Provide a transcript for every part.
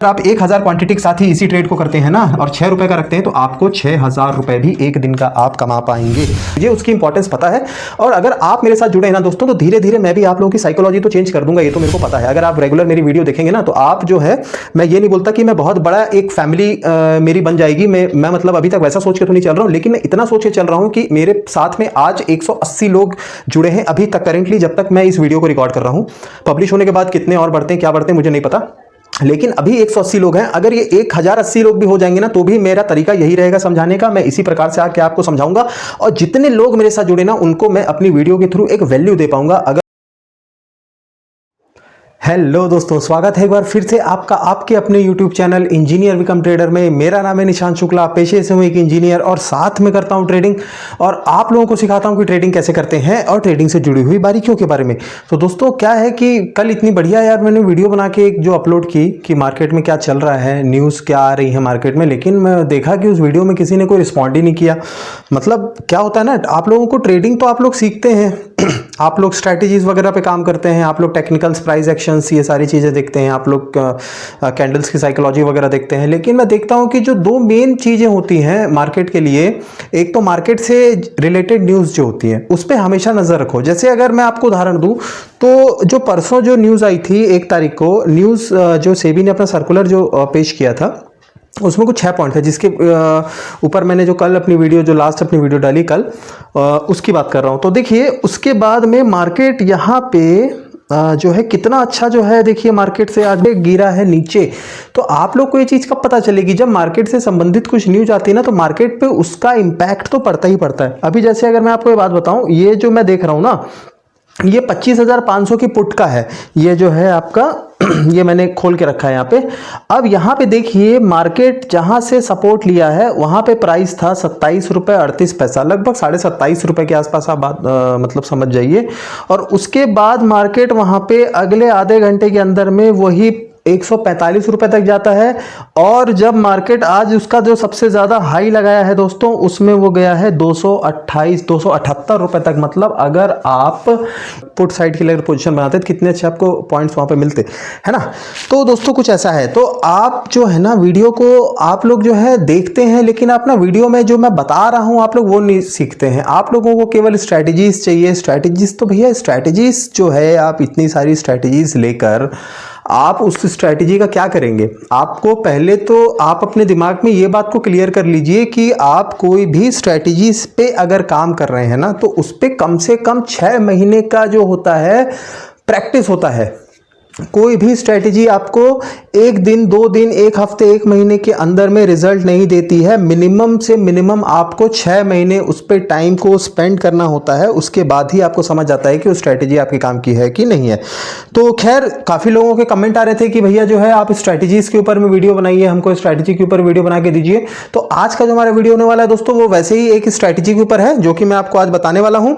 आप 1000 क्वांटिटी के साथ ही इसी ट्रेड को करते हैं ना और 6 रुपए का रखते हैं तो आपको 6000 रुपए भी एक दिन का आप कमा पाएंगे। मुझे उसकी इंपॉर्टेंस पता है और अगर आप मेरे साथ जुड़े हैं ना दोस्तों तो धीरे धीरे मैं भी आप लोगों की साइकोलॉजी तो चेंज कर दूंगा, ये तो मेरे को पता है। अगर आप रेगुलर मेरी वीडियो देखेंगे ना तो आप जो है, मैं ये नहीं बोलता कि मैं बहुत बड़ा एक फैमिली मेरी बन जाएगी, मैं मतलब अभी तक वैसा सोच के तो नहीं चल रहा हूँ, लेकिन मैं इतना सोच के चल रहा हूँ कि मेरे साथ में आज 180 लोग जुड़े हैं अभी तक करेंटली, जब तक मैं इस वीडियो को रिकॉर्ड कर रहा हूँ। पब्लिश होने के बाद कितने और बढ़ते हैं क्या बढ़ते हैं मुझे नहीं पता, लेकिन अभी 180 लोग हैं। अगर ये 1080 लोग भी हो जाएंगे ना तो भी मेरा तरीका यही रहेगा समझाने का, मैं इसी प्रकार से आके आपको समझाऊंगा और जितने लोग मेरे साथ जुड़े ना उनको मैं अपनी वीडियो के थ्रू एक वैल्यू दे पाऊंगा। अगर हेलो दोस्तों, स्वागत है एक बार फिर से आपका आपके अपने YouTube channel engineer become trader में। मेरा नाम है निशांत शुक्ला, पेशे से हूँ एक इंजीनियर और साथ में करता हूँ ट्रेडिंग और आप लोगों को सिखाता हूँ कि ट्रेडिंग कैसे करते हैं और ट्रेडिंग से जुड़ी हुई बारीकियों के बारे में। तो दोस्तों क्या है कि कल इतनी बढ़िया यार मैंने वीडियो बना के एक जो अपलोड की कि मार्केट में क्या चल रहा है, न्यूज़ क्या आ रही है मार्केट में, लेकिन मैं देखा कि उस वीडियो में किसी ने कोई रिस्पॉन्ड ही नहीं किया। मतलब क्या होता है ना, आप लोगों को ट्रेडिंग तो आप लोग सीखते हैं, आप लोग स्ट्रैटेजीज वगैरह पे काम करते हैं, आप लोग टेक्निकल्स, प्राइस एक्शंस, ये सारी चीज़ें देखते हैं, आप लोग कैंडल्स की साइकोलॉजी वगैरह देखते हैं। लेकिन मैं देखता हूँ कि जो दो मेन चीज़ें होती हैं मार्केट के लिए, एक तो मार्केट से रिलेटेड न्यूज़ जो होती है उस पर हमेशा नज़र रखो। जैसे अगर मैं आपको उदाहरण दूँ तो जो परसों जो न्यूज़ आई थी 1 तारीख को, न्यूज़ जो सेबी ने अपना सर्कुलर जो पेश किया था उसमें कुछ 6 पॉइंट है, जिसके ऊपर मैंने जो कल अपनी वीडियो, जो लास्ट अपनी वीडियो डाली कल, उसकी बात कर रहा हूँ। तो देखिए उसके बाद में मार्केट यहाँ पे जो है कितना अच्छा जो है, देखिए मार्केट से आज गिरा है नीचे। तो आप लोग को ये चीज़ कब पता चलेगी, जब मार्केट से संबंधित कुछ न्यूज आती है ना तो मार्केट पे उसका इम्पैक्ट तो पड़ता ही पड़ता है। अभी जैसे अगर मैं आपको ये बात बताऊं, ये जो मैं देख रहा हूँ ना, ये 25,500 की पुट का है, ये जो है आपका ये मैंने खोल के रखा है यहाँ पे। अब यहाँ पे देखिए मार्केट जहाँ से सपोर्ट लिया है वहाँ पे प्राइस था 27 रुपये 38 पैसा, लगभग 27.5 रुपये के आसपास आप बात मतलब समझ जाइए। और उसके बाद मार्केट वहाँ पे अगले आधे घंटे के अंदर में वही 145 रुपए तक जाता है। और जब मार्केट आज उसका जो सबसे ज़्यादा हाई लगाया है दोस्तों, उसमें वो गया है 278 रुपए तक। मतलब अगर आप पुट साइड के लिए पोजीशन बनाते तो कितने अच्छे आपको पॉइंट्स वहाँ पे मिलते, है ना। तो दोस्तों कुछ ऐसा है, तो आप जो है ना वीडियो को आप लोग जो है देखते हैं, लेकिन आप ना वीडियो में जो मैं बता रहा हूँ आप लोग वो नहीं सीखते हैं। आप लोगों को केवल स्ट्रैटेजीज चाहिए। स्ट्रैटेजीज तो भैया, स्ट्रैटेजीज जो है, आप इतनी सारी स्ट्रैटेजीज लेकर आप उस स्ट्रैटेजी का क्या करेंगे। आपको पहले तो आप अपने दिमाग में ये बात को क्लियर कर लीजिए कि आप कोई भी स्ट्रैटेजी पे अगर काम कर रहे हैं ना तो उस पे कम से कम 6 महीने का जो होता है प्रैक्टिस होता है। कोई भी स्ट्रैटेजी आपको 1 दिन 2 दिन 1 हफ्ते 1 महीने के अंदर में रिजल्ट नहीं देती है। मिनिमम से मिनिमम आपको 6 महीने उस पर टाइम को स्पेंड करना होता है, उसके बाद ही आपको समझ आता है कि वो स्ट्रैटेजी आपके काम की है कि नहीं है। तो खैर काफ़ी लोगों के कमेंट आ रहे थे कि भैया जो है आप स्ट्रैटेजीज के ऊपर में वीडियो बनाइए, हमको स्ट्रैटेजी के ऊपर वीडियो बना के दीजिए। तो आज का जो हमारा वीडियो होने वाला है दोस्तों वो वैसे ही एक स्ट्रैटेजी के ऊपर है जो कि मैं आपको आज बताने वाला हूँ।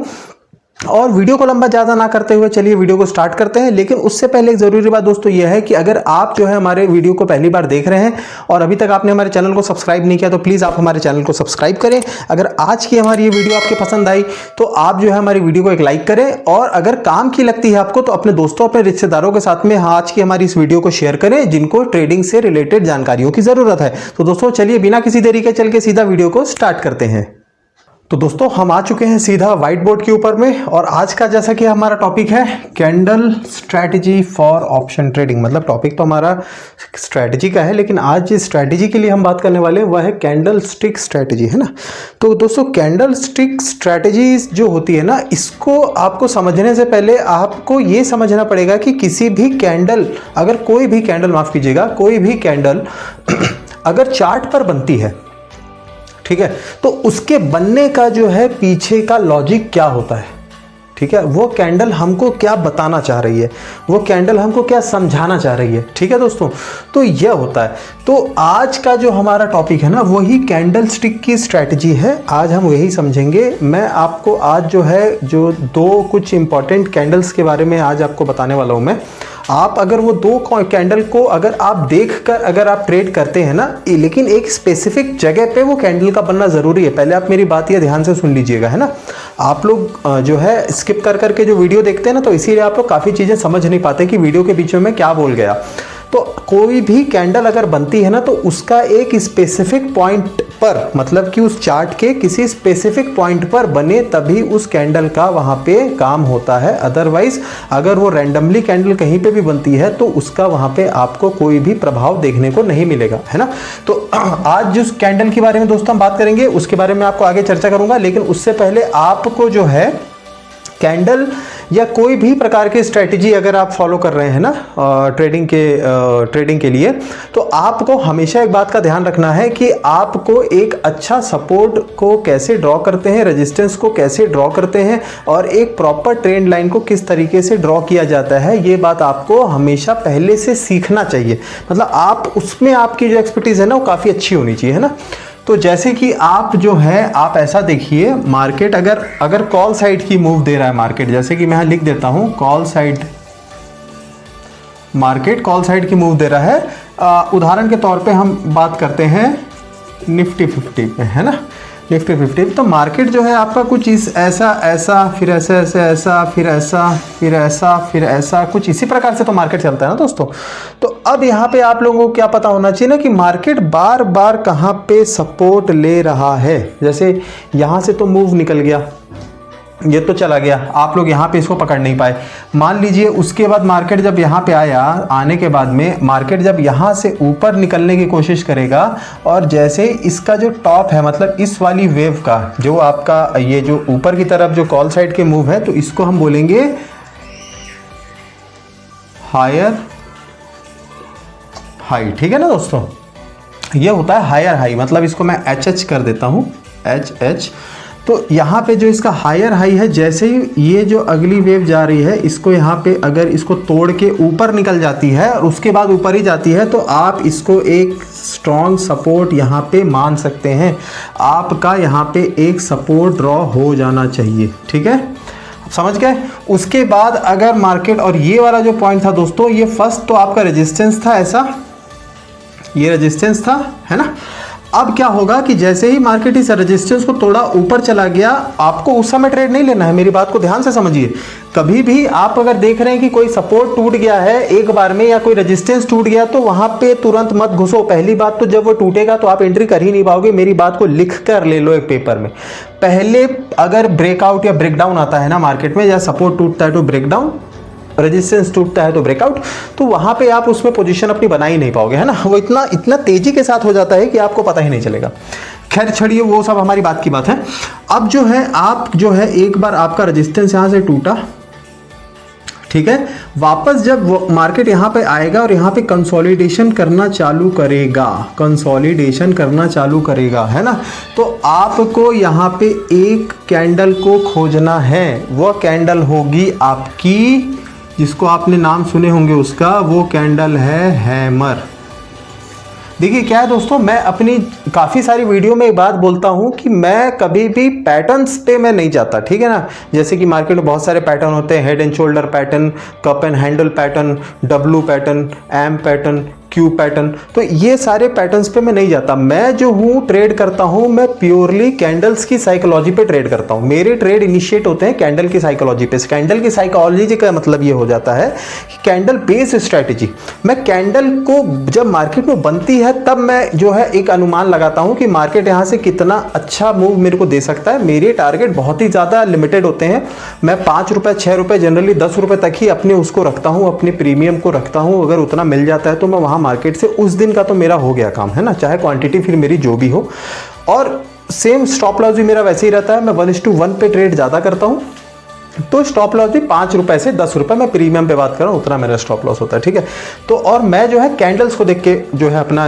और वीडियो को लंबा ज़्यादा ना करते हुए चलिए वीडियो को स्टार्ट करते हैं। लेकिन उससे पहले एक ज़रूरी बात दोस्तों यह है कि अगर आप जो है हमारे वीडियो को पहली बार देख रहे हैं और अभी तक आपने हमारे चैनल को सब्सक्राइब नहीं किया तो प्लीज़ आप हमारे चैनल को सब्सक्राइब करें। अगर आज की हमारी ये वीडियो आपके पसंद आई तो आप जो है हमारी वीडियो को एक लाइक करें, और अगर काम की लगती है आपको तो अपने दोस्तों, अपने रिश्तेदारों के साथ में आज की हमारी इस वीडियो को शेयर करें जिनको ट्रेडिंग से रिलेटेड जानकारियों की ज़रूरत है। तो दोस्तों चलिए बिना किसी देरी के चल के सीधा वीडियो को स्टार्ट करते हैं। तो दोस्तों हम आ चुके हैं सीधा व्हाइट बोर्ड के ऊपर में, और आज का जैसा कि हमारा टॉपिक है candle strategy for option trading. मतलब टॉपिक तो हमारा स्ट्रैटेजी का है, लेकिन आज जिस स्ट्रैटेजी के लिए हम बात करने वाले हैं वह है कैंडल स्टिक स्ट्रैटेजी, है ना। तो दोस्तों कैंडल स्टिक स्ट्रैटेजी जो होती है ना, इसको आपको समझने से पहले आपको ये समझना पड़ेगा कि किसी भी कैंडल, अगर कोई भी कैंडल, माफ़ कीजिएगा, कोई भी कैंडल अगर चार्ट पर बनती है, ठीक है, तो उसके बनने का जो है पीछे का लॉजिक क्या होता है, ठीक है, वो कैंडल हमको क्या बताना चाह रही है, वो कैंडल हमको क्या समझाना चाह रही है, ठीक है दोस्तों। तो यह होता है। तो आज का जो हमारा टॉपिक है ना वही कैंडल स्टिक की स्ट्रैटेजी है। आज हम वही समझेंगे। मैं आपको आज जो है जो 2 कुछ इंपॉर्टेंट कैंडल्स के बारे में आज आपको बताने वाला हूँ मैं। आप अगर वो 2 कैंडल को अगर आप देखकर अगर आप ट्रेड करते हैं ना, लेकिन एक स्पेसिफिक जगह पे वो कैंडल का बनना ज़रूरी है। पहले आप मेरी बात ये ध्यान से सुन लीजिएगा, है ना। आप लोग जो है स्किप कर करके जो वीडियो देखते हैं ना, तो इसीलिए आप लोग काफ़ी चीज़ें समझ नहीं पाते कि वीडियो के बीच में मैं क्या बोल गया। तो कोई भी कैंडल अगर बनती है ना तो उसका एक स्पेसिफिक पॉइंट पर, मतलब कि उस चार्ट के किसी स्पेसिफिक पॉइंट पर बने तभी उस कैंडल का वहाँ पे काम होता है। अदरवाइज अगर वो रैंडमली कैंडल कहीं पे भी बनती है तो उसका वहाँ पे आपको कोई भी प्रभाव देखने को नहीं मिलेगा, है ना। तो आज जिस कैंडल के बारे में दोस्तों हम बात करेंगे उसके बारे में आपको आगे चर्चा करूंगा, लेकिन उससे पहले आपको जो है कैंडल या कोई भी प्रकार की स्ट्रेटजी अगर आप फॉलो कर रहे हैं ना ट्रेडिंग के लिए, तो आपको हमेशा एक बात का ध्यान रखना है कि आपको एक अच्छा सपोर्ट को कैसे ड्रॉ करते हैं, रेजिस्टेंस को कैसे ड्रॉ करते हैं और एक प्रॉपर ट्रेंड लाइन को किस तरीके से ड्रॉ किया जाता है, ये बात आपको हमेशा पहले से सीखना चाहिए। मतलब आप उसमें आपकी जो एक्सपर्टीज है ना वो काफ़ी अच्छी होनी चाहिए, है ना। तो जैसे कि आप जो है आप ऐसा देखिए, मार्केट अगर कॉल साइड की मूव दे रहा है मार्केट, जैसे कि मैं यहाँ लिख देता हूँ मार्केट कॉल साइड की मूव दे रहा है। उदाहरण के तौर पे हम बात करते हैं निफ्टी 50 पे, है ना, निफ्टी 50। तो मार्केट जो है आपका कुछ ऐसा फिर ऐसा फिर ऐसा कुछ इसी प्रकार से तो मार्केट चलता है ना दोस्तों। तो अब यहाँ पे आप लोगों को क्या पता होना चाहिए ना कि मार्केट बार बार कहाँ पे सपोर्ट ले रहा है। जैसे यहाँ से तो मूव निकल गया, ये तो चला गया, आप लोग यहाँ पे इसको पकड़ नहीं पाए। मान लीजिए उसके बाद मार्केट जब यहाँ पे आने के बाद में मार्केट जब यहाँ से ऊपर निकलने की कोशिश करेगा और जैसे इसका जो टॉप है, मतलब इस वाली वेव का जो आपका ये जो ऊपर की तरफ जो कॉल साइड के मूव है, तो इसको हम बोलेंगे हायर हाई, ठीक है ना दोस्तों। ये होता है हायर हाई, मतलब इसको मैं एच कर देता हूँ, एच। तो यहाँ पे जो इसका हायर हाई है, जैसे ही ये जो अगली वेव जा रही है इसको यहाँ पे अगर इसको तोड़ के ऊपर निकल जाती है और उसके बाद ऊपर ही जाती है, तो आप इसको एक स्ट्रॉन्ग सपोर्ट यहाँ पे मान सकते हैं। आपका यहाँ पे एक सपोर्ट ड्रॉ हो जाना चाहिए, ठीक है, समझ गए। उसके बाद अगर मार्केट, और ये वाला जो पॉइंट था दोस्तों, ये फर्स्ट तो आपका रेजिस्टेंस था, ऐसा ये रेजिस्टेंस था, है ना। अब क्या होगा कि जैसे ही मार्केट इस रेजिस्टेंस को थोड़ा ऊपर चला गया, आपको उस समय ट्रेड नहीं लेना है, मेरी बात को ध्यान से समझिए। कभी भी आप अगर देख रहे हैं कि कोई सपोर्ट टूट गया है एक बार में या कोई रेजिस्टेंस टूट गया, तो वहां पे तुरंत मत घुसो। पहली बात तो जब वो टूटेगा तो आप एंट्री कर ही नहीं पाओगे, मेरी बात को लिख कर ले लो एक पेपर में। पहले अगर ब्रेकआउट या ब्रेकडाउन आता है ना मार्केट में, या सपोर्ट टूटता है तो ब्रेकडाउन, रेजिस्टेंस टूटता है तो ब्रेकआउट, तो वहां पे आप उसमें पोजीशन अपनी बना ही नहीं पाओगे, है ना। वो इतना तेजी के साथ हो जाता है कि आपको पता ही नहीं चलेगा। खैर छोड़िए, वो सब हमारी बात की बात है। अब जो है आप जो है एक बार आपका रेजिस्टेंस यहां से टूटा, ठीक है, वापस जब वो मार्केट यहां पे आएगा और यहां पे कंसोलिडेशन करना चालू करेगा, है ना, तो आपको यहां पे एक कैंडल को खोजना है। वो कैंडल होगी आपकी, जिसको आपने नाम सुने होंगे उसका, वो कैंडल है हैमर। देखिए क्या है दोस्तों, मैं अपनी काफ़ी सारी वीडियो में एक बात बोलता हूं कि मैं कभी भी पैटर्न्स पे मैं नहीं जाता, ठीक है ना। जैसे कि मार्केट में बहुत सारे पैटर्न होते हैं, head and shoulder pattern, cup and handle pattern, W pattern, M pattern, Q pattern, तो ये सारे पैटर्न्स पे मैं नहीं जाता। मैं जो हूँ ट्रेड करता हूँ, मैं प्योरली कैंडल्स की साइकोलॉजी पे ट्रेड करता हूँ। मेरे ट्रेड इनिशिएट होते हैं कैंडल की साइकोलॉजी पे। कैंडल की साइकोलॉजी का मतलब ये हो जाता है कि कैंडल बेस्ड स्ट्रैटेजी। मैं कैंडल को जब मार्केट में बनती है तब मैं जो है एक अनुमान लगाता हूँ कि मार्केट यहाँ से कितना अच्छा मूव मेरे को दे सकता है। मेरे टारगेट बहुत ही ज़्यादा लिमिटेड होते हैं। मैं 5 रुपये 6 रुपये जनरली 10 रुपये तक ही अपने उसको रखता हूँ, अपने प्रीमियम को रखता हूँ। अगर उतना मिल जाता है तो मैं वहाँ मार्केट से उस दिन का तो मेरा हो गया काम, है ना, चाहे क्वांटिटी फिर मेरी जो भी हो। और सेम स्टॉप लॉस भी मेरा वैसे ही रहता है, मैं 1:1 पे ट्रेड ज़्यादा करता हूँ। तो स्टॉप लॉस भी 5 रुपए से 10 रुपए, मैं प्रीमियम पे बात कर रहा हूँ, उतना मेरा स्टॉप लॉस होता है, ठीक है। तो और मैं जो है कैंडल्स को देख के जो है अपना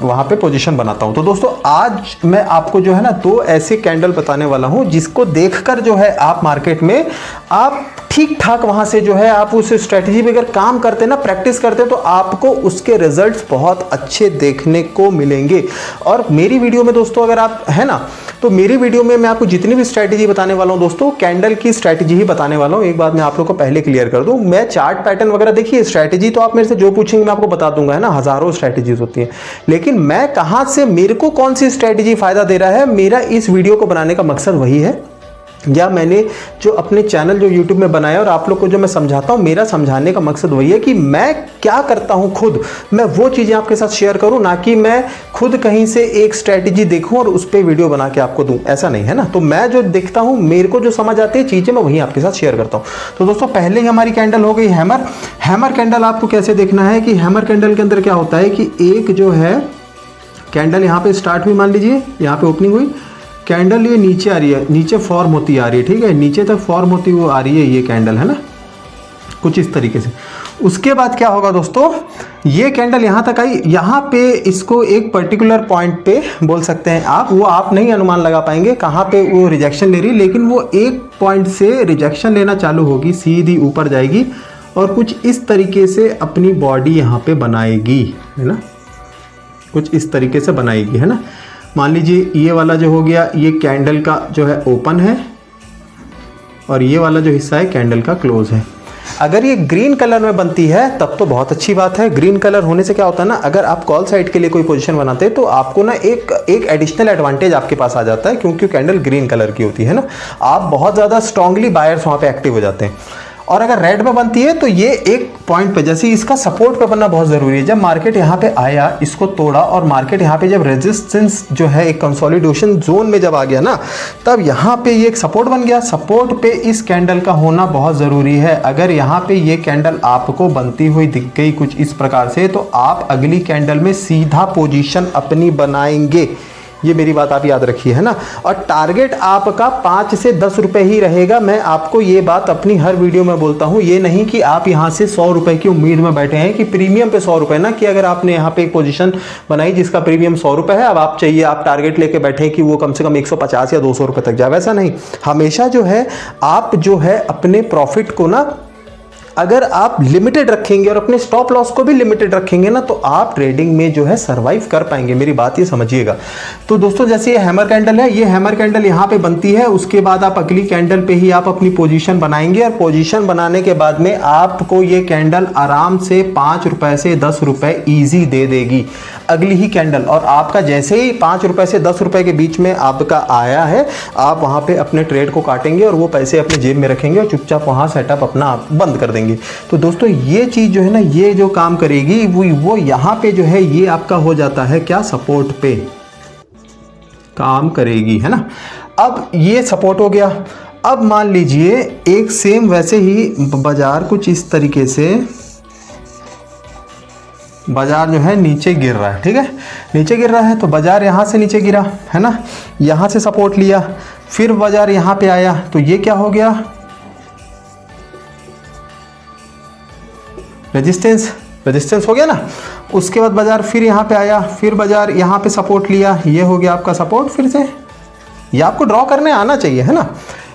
वहाँ पे पोजीशन बनाता हूँ। तो दोस्तों आज मैं आपको जो है ना 2 ऐसे कैंडल बताने वाला हूँ जिसको देखकर जो है आप मार्केट में आप ठीक ठाक वहाँ से जो है आप उस स्ट्रेटजी पे अगर काम करते ना, प्रैक्टिस करते, तो आपको उसके रिजल्ट्स बहुत अच्छे देखने को मिलेंगे। और मेरी वीडियो में दोस्तों अगर आप है ना, तो मेरी वीडियो में मैं आपको जितनी भी स्ट्रेटजी बताने वाला हूँ दोस्तों, कैंडल की स्ट्रेटजी ही बताने वाला हूँ। एक बात मैं आप लोग को पहले क्लियर कर दूँ, मैं चार्ट पैटर्न वगैरह देखिए, स्ट्रेटजी तो आप मेरे से जो पूछेंगे मैं आपको बता दूंगा, है ना, हजारों स्ट्रेटजीज होती हैं। लेकिन मैं कहाँ से, मेरे को कौन सी स्ट्रेटजी फायदा दे रहा है, मेरा इस वीडियो को बनाने का मकसद वही है या मैंने जो अपने चैनल जो YouTube में बनाया और आप लोग को जो मैं समझाता हूँ, मेरा समझाने का मकसद वही है कि मैं क्या करता हूँ खुद, मैं वो चीज़ें आपके साथ शेयर करूँ, ना कि मैं खुद कहीं से एक स्ट्रैटेजी देखूँ और उस पर वीडियो बना के आपको दूँ, ऐसा नहीं है ना। तो मैं जो देखता हूँ, मेरे को जो समझ आती है चीज़ें, मैं वही आपके साथ शेयर करता हूँ। तो दोस्तों पहले ही हमारी कैंडल हो गई हैमर। हैमर कैंडल आपको कैसे देखना है कि हैमर कैंडल के अंदर क्या होता है कि एक जो है कैंडल यहाँ पे स्टार्ट हुई, मान लीजिए यहाँ पे ओपनिंग हुई, कैंडल ये नीचे आ रही है, नीचे फॉर्म होती आ रही है, ठीक है, नीचे तक फॉर्म होती हुई आ रही है ये कैंडल, है ना, कुछ इस तरीके से। उसके बाद क्या होगा दोस्तों, ये कैंडल यहाँ तक आई, यहाँ पे इसको एक पर्टिकुलर पॉइंट पे बोल सकते हैं आप, वो आप नहीं अनुमान लगा पाएंगे कहाँ पे वो रिजेक्शन ले रही, लेकिन वो एक पॉइंट से रिजेक्शन लेना चालू होगी, सीधी ऊपर जाएगी और कुछ इस तरीके से अपनी बॉडी यहाँ पे बनाएगी, है ना, कुछ इस तरीके से बनाएगी, है ना। मान लीजिए ये वाला जो हो गया, ये कैंडल का जो है ओपन है और ये वाला जो हिस्सा है कैंडल का क्लोज है। अगर ये ग्रीन कलर में बनती है तब तो बहुत अच्छी बात है। ग्रीन कलर होने से क्या होता है ना, अगर आप कॉल साइड के लिए कोई पोजीशन बनाते हैं तो आपको ना एक एडिशनल एडवांटेज आपके पास आ जाता है, क्योंकि कैंडल ग्रीन कलर की होती है ना, आप बहुत ज़्यादा स्ट्रांगली बायर्स वहाँ पे एक्टिव हो जाते हैं। और अगर रेड में बनती है तो ये एक पॉइंट पे, जैसे इसका सपोर्ट पे बनना बहुत ज़रूरी है। जब मार्केट यहाँ पे आया, इसको तोड़ा और मार्केट यहाँ पे जब रेजिस्टेंस जो है एक कंसोलिडेशन जोन में जब आ गया ना, तब यहाँ पे ये एक सपोर्ट बन गया। सपोर्ट पे इस कैंडल का होना बहुत ज़रूरी है। अगर यहाँ पे ये कैंडल आपको बनती हुई दिख गई कुछ इस प्रकार से, तो आप अगली कैंडल में सीधा पोजीशन अपनी बनाएंगे, ये मेरी बात आप याद रखिए, है ना। और टारगेट आपका 5 से 10 रुपए ही रहेगा। मैं आपको ये बात अपनी हर वीडियो में बोलता हूँ, ये नहीं कि आप यहाँ से 100 रुपए की उम्मीद में बैठे हैं कि प्रीमियम पे 100 रुपए ना, कि अगर आपने यहाँ पे एक पोजीशन बनाई जिसका प्रीमियम 100 रुपए है, अब आप चाहिए आप टारगेट लेके बैठे कि वो कम से कम 150 या 200 रुपए तक जाए, वैसा नहीं। हमेशा जो है आप जो है अपने प्रॉफिट को ना, अगर आप लिमिटेड रखेंगे और अपने स्टॉप लॉस को भी लिमिटेड रखेंगे ना, तो आप ट्रेडिंग में जो है सरवाइव कर पाएंगे, मेरी बात ये समझिएगा। तो दोस्तों जैसे ये हैमर कैंडल है, ये हैमर कैंडल यहाँ पे बनती है, उसके बाद आप अगली कैंडल पे ही आप अपनी पोजीशन बनाएंगे और पोजीशन बनाने के बाद में आपको ये कैंडल आराम से 5 रुपए से 10 रुपए ईजी दे देगी अगली ही कैंडल। और आपका जैसे ही 5 रुपए से 10 रुपए के बीच में आपका आया है, आप वहाँ पे अपने ट्रेड को काटेंगे और वो पैसे अपने जेब में रखेंगे और चुपचाप वहाँ सेटअप अपना बंद कर देंगे। तो दोस्तों ये चीज़ जो है ना, ये जो काम करेगी वो यहाँ पे जो है ये आपका हो जाता है क्या, सपोर्ट पे काम करेगी, है ना। अब ये सपोर्ट हो गया। अब मान लीजिए एक सेम वैसे ही बाजार कुछ इस तरीके से, बाजार जो है नीचे गिर रहा है, ठीक है, नीचे गिर रहा है, तो बाजार यहाँ से नीचे गिरा, है ना, यहाँ से सपोर्ट लिया, फिर बाजार यहाँ पे आया, तो ये क्या हो गया, रेजिस्टेंस हो गया ना। उसके बाद बाजार फिर यहाँ पे आया, फिर बाजार यहाँ पे सपोर्ट लिया, ये हो गया आपका सपोर्ट। फिर से ये आपको ड्रॉ करने आना चाहिए, है ना।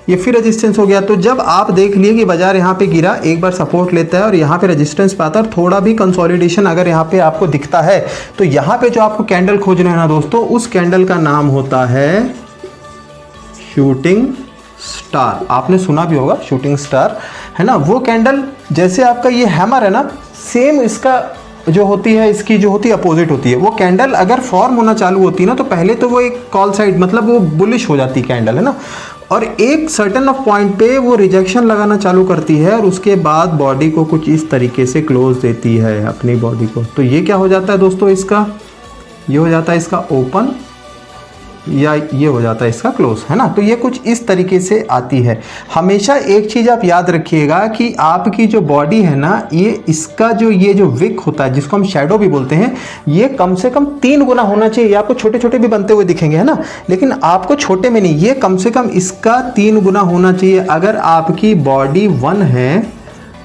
ये फिर रेजिस्टेंस हो गया। तो जब आप देख लिए कि बाजार यहाँ पे गिरा, एक बार सपोर्ट लेता है और यहाँ पे रेजिस्टेंस पाता है और थोड़ा भी कंसोलिडेशन अगर यहाँ पे आपको दिखता है, तो यहाँ पे जो आपको कैंडल खोजना है ना दोस्तों, उस कैंडल का नाम होता है शूटिंग स्टार। आपने सुना भी होगा शूटिंग स्टार, है ना। वो कैंडल जैसे आपका ये हैमर है ना, सेम इसका जो होती है, इसकी जो होती है अपोजिट होती है। वो कैंडल अगर फॉर्म होना चालू होती है ना, तो पहले तो वो एक कॉल साइड, मतलब वो बुलिश हो जाती है कैंडल, है ना, और एक सर्टेन ऑफ पॉइंट पे वो रिजेक्शन लगाना चालू करती है और उसके बाद बॉडी को कुछ इस तरीके से क्लोज देती है अपनी बॉडी को। तो ये क्या हो जाता है दोस्तों, इसका ये हो जाता है इसका ओपन, या ये हो जाता है इसका क्लोज, है ना। तो ये कुछ इस तरीके से आती है। हमेशा एक चीज़ आप याद रखिएगा कि आपकी जो बॉडी है ना, ये इसका जो ये जो विक होता है, जिसको हम शैडो भी बोलते हैं, ये कम से कम 3 गुना होना चाहिए। आपको छोटे छोटे भी बनते हुए दिखेंगे, है ना, लेकिन आपको छोटे में नहीं, ये कम से कम इसका 3 गुना होना चाहिए। अगर आपकी बॉडी 1 है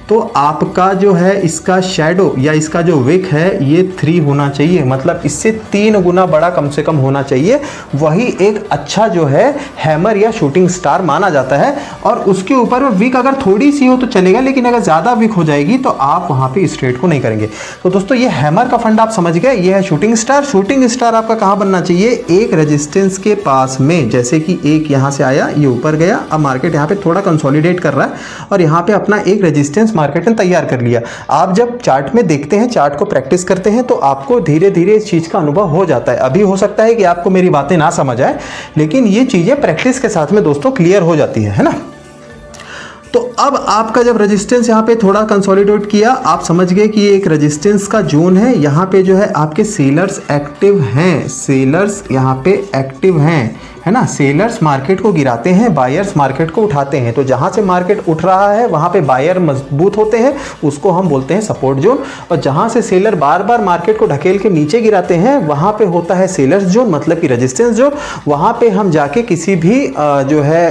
तो आपका जो है इसका शैडो या इसका जो विक है ये 3 होना चाहिए, मतलब इससे 3 गुना बड़ा कम से कम होना चाहिए। वही एक अच्छा जो है हैमर या शूटिंग स्टार माना जाता है। और उसके ऊपर विक अगर थोड़ी सी हो तो चलेगा, लेकिन अगर ज़्यादा विक हो जाएगी तो आप वहाँ पे इस ट्रेड को नहीं करेंगे। तो दोस्तों ये हैमर का फंड आप समझ गए, ये है शूटिंग स्टार। शूटिंग स्टार आपका कहाँ बनना चाहिए, एक रेजिस्टेंस के पास में, जैसे कि एक यहाँ से आया, ये ऊपर गया, अब मार्केट यहाँ पे थोड़ा कंसोलिडेट कर रहा है और यहाँ पे अपना एक रेजिस्टेंस मार्केट ने तैयार कर लिया। आप जब चार्ट में देखते हैं, चार्ट को प्रैक्टिस करते हैं, तो आपको धीरे धीरे इस चीज़ का अनुभव हो जाता है। अभी हो सकता है कि आपको मेरी बातें ना समझ आए, लेकिन ये चीज़ें प्रैक्टिस के साथ में दोस्तों क्लियर हो जाती है ना। तो अब आपका जब रेजिस्टेंस यहाँ पे थोड़ा कंसोलिडेट किया, आप समझ गए कि ये एक रेजिस्टेंस का जोन है। यहाँ पे जो है आपके सेलर्स एक्टिव हैं, सेलर्स यहाँ पे एक्टिव हैं, है ना। सेलर्स मार्केट को गिराते हैं, बायर्स मार्केट को उठाते हैं। तो जहाँ से मार्केट उठ रहा है वहाँ पे बायर मजबूत होते हैं, उसको हम बोलते हैं सपोर्ट जोन। और जहाँ से सेलर बार बार मार्केट को ढकेल के नीचे गिराते हैं वहाँ पे होता है सेलर्स जोन, मतलब कि रेजिस्टेंस जोन। वहाँ पे हम जाके किसी भी जो है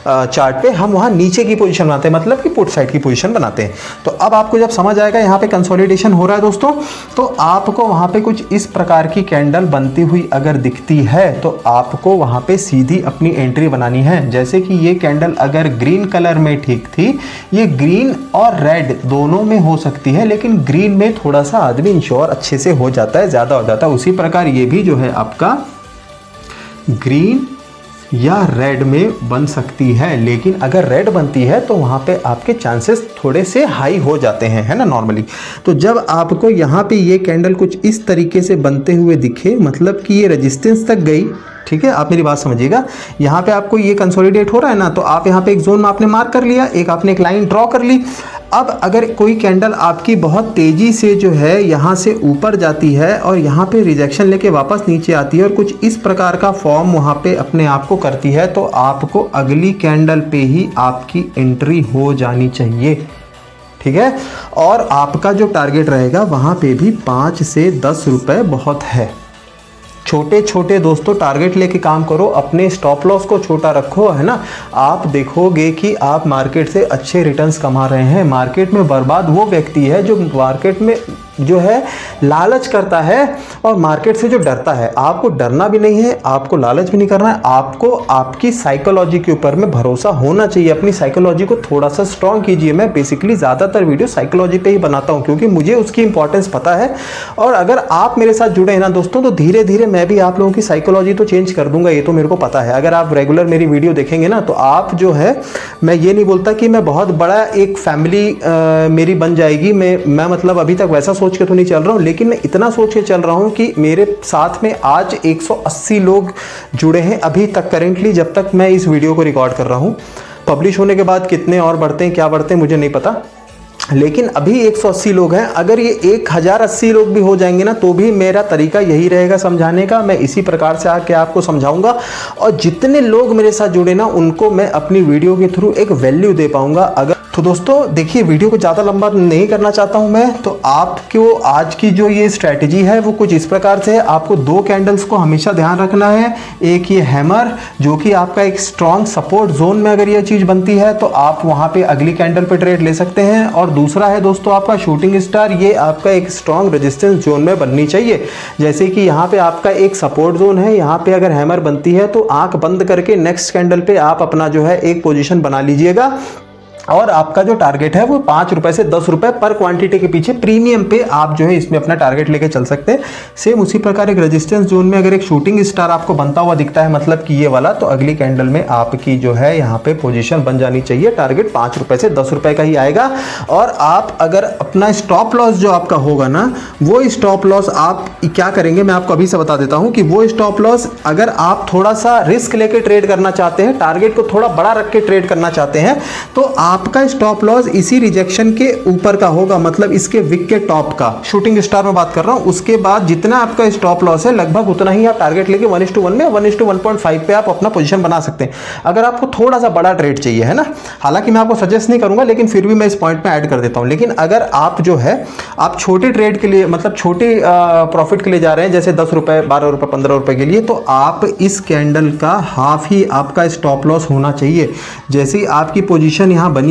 चार्ट पे हम वहाँ नीचे की पोजीशन बनाते हैं, मतलब कि पुट साइड की पोजीशन बनाते हैं। तो अब आपको जब समझ आएगा यहाँ पे कंसोलिडेशन हो रहा है दोस्तों, तो आपको वहाँ पे कुछ इस प्रकार की कैंडल बनती हुई अगर दिखती है तो आपको वहाँ पे सीधी अपनी एंट्री बनानी है। जैसे कि ये कैंडल अगर ग्रीन कलर में ठीक थी, ये ग्रीन और रेड दोनों में हो सकती है, लेकिन ग्रीन में थोड़ा सा आदमी इंश्योर अच्छे से हो जाता है, ज़्यादा हो जाता है। उसी प्रकार ये भी जो है आपका ग्रीन या रेड में बन सकती है, लेकिन अगर रेड बनती है तो वहाँ पे आपके चांसेस थोड़े से हाई हो जाते हैं, है ना, नॉर्मली। तो जब आपको यहाँ पे ये कैंडल कुछ इस तरीके से बनते हुए दिखे, मतलब कि ये रेजिस्टेंस तक गई, ठीक है, आप मेरी बात समझिएगा। यहाँ पे आपको ये कंसोलिडेट हो रहा है ना, तो आप यहाँ पे एक जोन में आपने मार्क कर लिया, एक आपने एक लाइन ड्रॉ कर ली। अब अगर कोई कैंडल आपकी बहुत तेज़ी से जो है यहाँ से ऊपर जाती है और यहाँ पे रिजेक्शन लेके वापस नीचे आती है और कुछ इस प्रकार का फॉर्म वहाँ पे अपने आप को करती है, तो आपको अगली कैंडल पे ही आपकी एंट्री हो जानी चाहिए, ठीक है। और आपका जो टारगेट रहेगा वहाँ पे भी 5 से 10 रुपये बहुत है। छोटे छोटे दोस्तों टारगेट लेके काम करो, अपने स्टॉप लॉस को छोटा रखो, है ना। आप देखोगे कि आप मार्केट से अच्छे रिटर्न्स कमा रहे हैं। मार्केट में बर्बाद वो व्यक्ति है जो मार्केट में जो है लालच करता है और मार्केट से जो डरता है। आपको डरना भी नहीं है, आपको लालच भी नहीं करना है, आपको आपकी साइकोलॉजी के ऊपर में भरोसा होना चाहिए। अपनी साइकोलॉजी को थोड़ा सा स्ट्रॉन्ग कीजिए। मैं बेसिकली ज़्यादातर वीडियो साइकोलॉजी पे ही बनाता हूँ क्योंकि मुझे उसकी इंपॉर्टेंस पता है। और अगर आप मेरे साथ जुड़े हैं ना दोस्तों, तो धीरे धीरे मैं भी आप लोगों की साइकोलॉजी तो चेंज कर दूंगा, ये तो मेरे को पता है। अगर आप रेगुलर मेरी वीडियो देखेंगे ना, तो आप जो है, मैं ये नहीं बोलता कि मैं बहुत बड़ा एक फैमिली मेरी बन जाएगी, मैं मतलब अभी तक वैसा सोच के तो नहीं चल रहा हूँ, लेकिन मैं इतना सोच के चल रहा हूँ कि मेरे साथ में आज 180 लोग जुड़े हैं अभी तक करेंटली, जब तक मैं इस वीडियो को रिकॉर्ड कर रहा हूँ। पब्लिश होने के बाद कितने और बढ़ते हैं, क्या बढ़ते हैं, मुझे नहीं पता, लेकिन अभी 180 लोग हैं। अगर ये 1080 लोग भी हो जाएंगे ना, तो भी मेरा तरीका यही रहेगा समझाने का। मैं इसी प्रकार से आके आपको समझाऊंगा और जितने लोग मेरे साथ जुड़े ना, उनको मैं अपनी वीडियो के थ्रू एक वैल्यू दे पाऊंगा। अगर तो दोस्तों देखिए, वीडियो को ज़्यादा लंबा नहीं करना चाहता हूं मैं, तो आपको आज की जो ये स्ट्रैटेजी है वो कुछ इस प्रकार से है। आपको 2 कैंडल्स को हमेशा ध्यान रखना है। एक ये हैमर, जो कि आपका एक स्ट्रॉन्ग सपोर्ट जोन में अगर ये चीज़ बनती है तो आप वहाँ पे अगली कैंडल पे ट्रेड ले सकते हैं। और दूसरा है दोस्तों आपका शूटिंग स्टार, ये आपका एक स्ट्रॉन्ग रेजिस्टेंस जोन में बननी चाहिए। जैसे कि यहाँ पे आपका एक सपोर्ट जोन है, यहाँ पे अगर हैमर बनती है तो आंख बंद करके नेक्स्ट कैंडल पे आप अपना जो है एक पोजीशन बना लीजिएगा। और आपका जो टारगेट है वो 5 रुपए से 10 रुपए पर क्वांटिटी के पीछे प्रीमियम पे आप जो है इसमें अपना टारगेट लेके चल सकते हैं। सेम उसी प्रकार एक रेजिस्टेंस जोन में अगर एक शूटिंग स्टार आपको बनता हुआ दिखता है, मतलब कि ये वाला, तो अगली कैंडल में आपकी जो है यहाँ पे पोजीशन बन जानी चाहिए। टारगेट 5 रुपए से 10 रुपए का ही आएगा। और आप अगर अपना स्टॉप लॉस जो आपका होगा ना, वो स्टॉप लॉस आप क्या करेंगे, मैं आपको अभी से बता देता हूँ कि वो स्टॉप लॉस अगर आप थोड़ा सा रिस्क लेके ट्रेड करना चाहते हैं, टारगेट को थोड़ा बड़ा रख के ट्रेड करना चाहते हैं, तो आपका स्टॉप लॉस इसी रिजेक्शन के ऊपर का होगा, मतलब इसके विक के टॉप का। शूटिंग स्टार में बात कर रहा हूं। उसके बाद जितना आपका स्टॉप लॉस है लगभग उतना ही आप टारगेट लेके 1:1 में 1:1.5 पे आप अपना पोजीशन बना सकते हैं, अगर आपको थोड़ा सा बड़ा ट्रेड चाहिए, है ना। हालांकि मैं आपको सजेस्ट नहीं करूंगा, लेकिन फिर भी मैं इस पॉइंट में ऐड कर देता हूं। लेकिन अगर आप जो है आप छोटे ट्रेड के लिए, मतलब छोटे प्रॉफिट के लिए जा रहे हैं, जैसे 10 रुपए, 12 रुपए, 15 रुपए के लिए, तो आप इस कैंडल का हाफ ही आपका स्टॉप लॉस होना चाहिए। जैसे ही आपकी पोजीशन यहां बनी,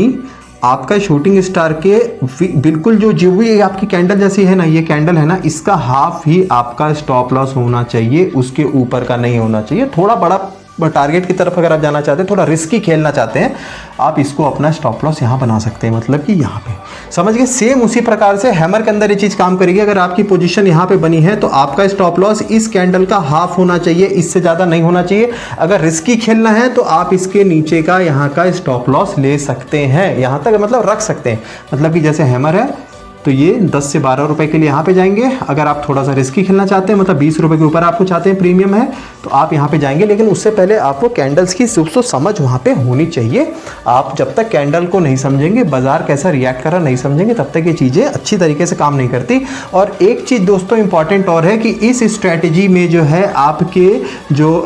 आपका शूटिंग स्टार के बिल्कुल जो भी आपकी कैंडल जैसी है ना, ये कैंडल है ना, इसका हाफ ही आपका स्टॉप लॉस होना चाहिए, उसके ऊपर का नहीं होना चाहिए। थोड़ा बड़ा टारगेट की तरफ अगर आप जाना चाहते हैं, थोड़ा रिस्की खेलना चाहते हैं, आप इसको अपना स्टॉप लॉस यहाँ बना सकते हैं, मतलब कि यहाँ पे समझ गए। सेम उसी प्रकार से हैमर के अंदर ये चीज़ काम करेगी। अगर आपकी पोजीशन यहाँ पे बनी है तो आपका स्टॉप लॉस इस कैंडल का हाफ होना चाहिए, इससे ज़्यादा नहीं होना चाहिए। अगर रिस्की खेलना है तो आप इसके नीचे का यहाँ का स्टॉप लॉस ले सकते हैं, यहाँ तक मतलब रख सकते हैं। मतलब कि जैसे हैमर है तो ये 10 से 12 रुपए के लिए यहाँ पे जाएंगे। अगर आप थोड़ा सा रिस्की खेलना चाहते हैं, मतलब 20 रुपए के ऊपर आपको चाहते हैं प्रीमियम है, तो आप यहाँ पे जाएंगे। लेकिन उससे पहले आपको कैंडल्स की समझ वहाँ पे होनी चाहिए। आप जब तक कैंडल को नहीं समझेंगे, बाजार कैसा रिएक्ट कर रहा नहीं समझेंगे, तब तक ये चीज़ें अच्छी तरीके से काम नहीं करती। और एक चीज़ दोस्तों इंपॉर्टेंट और है कि इस स्ट्रैटेजी में जो है आपके जो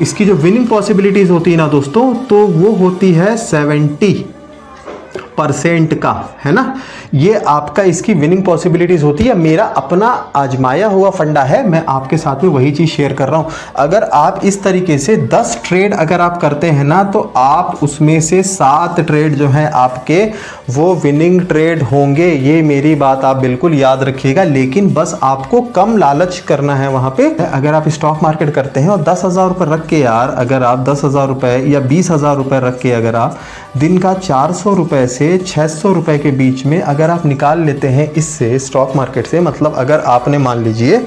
इसकी जो विनिंग पॉसिबिलिटीज़ होती है ना दोस्तों, तो वो होती है 70% का, है ना। ये आपका इसकी विनिंग पॉसिबिलिटीज होती है। मेरा अपना आजमाया हुआ फंडा है, मैं आपके साथ में वही चीज़ शेयर कर रहा हूँ। अगर आप इस तरीके से 10 ट्रेड अगर आप करते हैं ना, तो आप उसमें से 7 ट्रेड जो हैं आपके वो विनिंग ट्रेड होंगे। ये मेरी बात आप बिल्कुल याद रखिएगा। लेकिन बस आपको कम लालच करना है वहाँ पे। अगर आप स्टॉक मार्केट करते हैं और 10,000 रुपये रख के यार, अगर आप 10,000 रुपये या 20,000 रुपये रख के अगर आप दिन का 400 रुपये से 600 रुपये के बीच में अगर आप निकाल लेते हैं इससे स्टॉक मार्केट से, मतलब अगर आपने मान लीजिए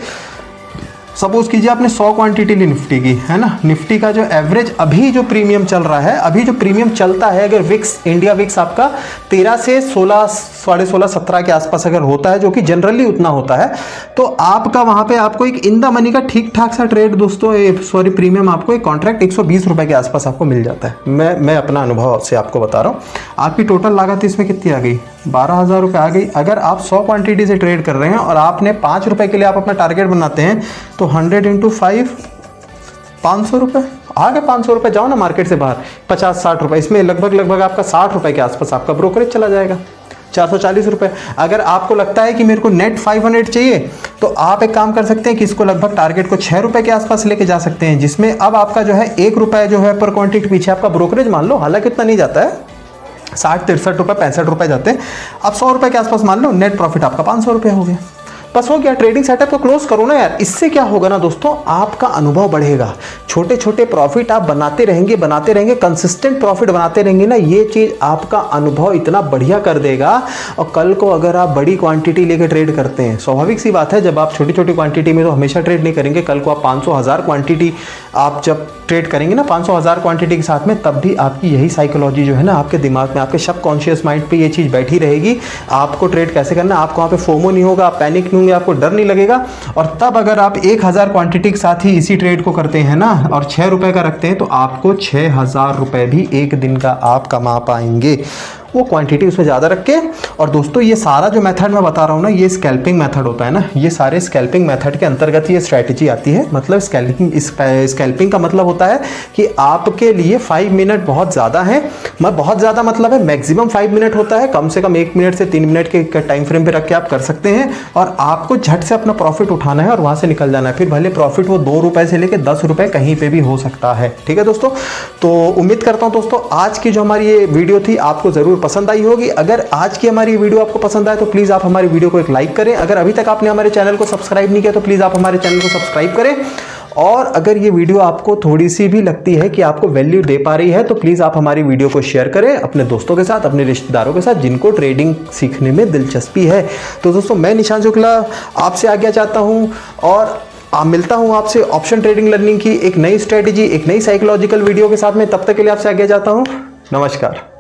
सपोज कीजिए आपने 100 क्वांटिटी ली निफ्टी की, है ना। निफ्टी का जो एवरेज अभी जो प्रीमियम चल रहा है, अभी जो प्रीमियम चलता है, अगर विक्स इंडिया विक्स आपका 13 से 16 साढ़े 16 17 के आसपास अगर होता है, जो कि जनरली उतना होता है, तो आपका वहां पे आपको एक इन द मनी का ठीक ठाक सा ट्रेड दोस्तों, सॉरी प्रीमियम आपको एक कॉन्ट्रैक्ट 120 रुपए के आसपास आपको मिल जाता है। मैं अपना अनुभव से आपको बता रहा हूँ। आपकी टोटल लागत इसमें कितनी आ गई? 12,000 रुपये आ गई। अगर आप 100 क्वांटिटी से ट्रेड कर रहे हैं और आपने 5 रुपए के लिए आप अपना टारगेट बनाते हैं, तो 100 × 5 500 रुपये आ गए। 500 रुपये जाओ ना मार्केट से बाहर, 50-60 रुपये, इसमें लगभग आपका 60 रुपये के आसपास आपका ब्रोकरेज चला जाएगा, 440 रुपये। अगर आपको लगता है कि मेरे को नेट 500 चाहिए, तो आप एक काम कर सकते हैं कि इसको लगभग टारगेट को 6 रुपये के आसपास लेके जा सकते हैं, जिसमें अब आपका जो है 1 रुपये जो है पर क्वांटिटी पीछे आपका ब्रोकरेज मान लो, हालांकि इतना नहीं जाता है, 60-63 रुपये 65 रुपये जाते हैं। अब 100 रुपये के आसपास मान लो, नेट प्रॉफिट आपका 500 रुपये हो गया। बस हो गया, ट्रेडिंग सेटअप को क्लोज करो ना यार। इससे क्या होगा ना दोस्तों, आपका अनुभव बढ़ेगा। छोटे छोटे प्रॉफिट आप बनाते रहेंगे, कंसिस्टेंट प्रॉफिट बनाते रहेंगे ना, ये चीज़ आपका अनुभव इतना बढ़िया कर देगा। और कल को अगर आप बड़ी क्वांटिटी लेके ट्रेड करते हैं, स्वाभाविक सी बात है, जब आप छोटी छोटी क्वांटिटी में तो हमेशा ट्रेड नहीं करेंगे। कल को आप 500-1000 क्वांटिटी आप जब ट्रेड करेंगे ना, 500-1000 क्वांटिटी के साथ में, तब भी आपकी यही साइकोलॉजी जो है ना आपके दिमाग में, आपके सबकॉन्शियस माइंड पे ये चीज़ बैठी रहेगी। आपको ट्रेड कैसे करना है, आपको वहाँ पे फोमो नहीं होगा, आप पैनिक नहीं होंगे, आपको डर नहीं लगेगा। और तब अगर आप 1000 क्वांटिटी के साथ ही इसी ट्रेड को करते हैं ना, और 6 रुपये का रखते हैं, तो आपको 6000 रुपये भी एक दिन का आप कमा पाएंगे, वो क्वांटिटी उसमें ज़्यादा रख के। और दोस्तों ये सारा जो मेथड मैं बता रहा हूँ ना, ये स्कैल्पिंग मेथड होता है ना, ये सारे स्कैल्पिंग मेथड के अंतर्गत ये स्ट्रैटेजी आती है। मतलब स्कैल्पिंग का मतलब होता है कि आपके लिए 5 मिनट बहुत ज़्यादा है। बहुत ज़्यादा मतलब है मैक्सिमम 5 मिनट होता है, कम से कम 1 मिनट से 3 मिनट के टाइम फ्रेम पे रख के आप कर सकते हैं। और आपको झट से अपना प्रॉफिट उठाना है और वहाँ से निकल जाना है। फिर भले प्रॉफिट वो 2 रुपये से लेकर 10 रुपये कहीं पर भी हो सकता है। ठीक है दोस्तों, तो उम्मीद करता हूँ दोस्तों आज की जो हमारी ये वीडियो थी आपको ज़रूर पसंद आई होगी। अगर आज की हमारी वीडियो आपको पसंद आए तो प्लीज़ आप हमारी वीडियो को एक लाइक करें। अगर अभी तक आपने हमारे चैनल को सब्सक्राइब नहीं किया तो प्लीज़ आप हमारे चैनल को सब्सक्राइब करें। और अगर ये वीडियो आपको थोड़ी सी भी लगती है कि आपको वैल्यू दे पा रही है, तो प्लीज़ आप हमारी वीडियो को शेयर करें अपने दोस्तों के साथ, अपने रिश्तेदारों के साथ, जिनको ट्रेडिंग सीखने में दिलचस्पी है। तो दोस्तों मैं निशान शुक्ला आपसे आज्ञा चाहता हूँ और मिलता हूँ आपसे ऑप्शन ट्रेडिंग लर्निंग की एक नई स्ट्रेटेजी, एक नई साइकोलॉजिकल वीडियो के साथ में। तब तक के लिए आपसे आज्ञा चाहता हूँ। नमस्कार।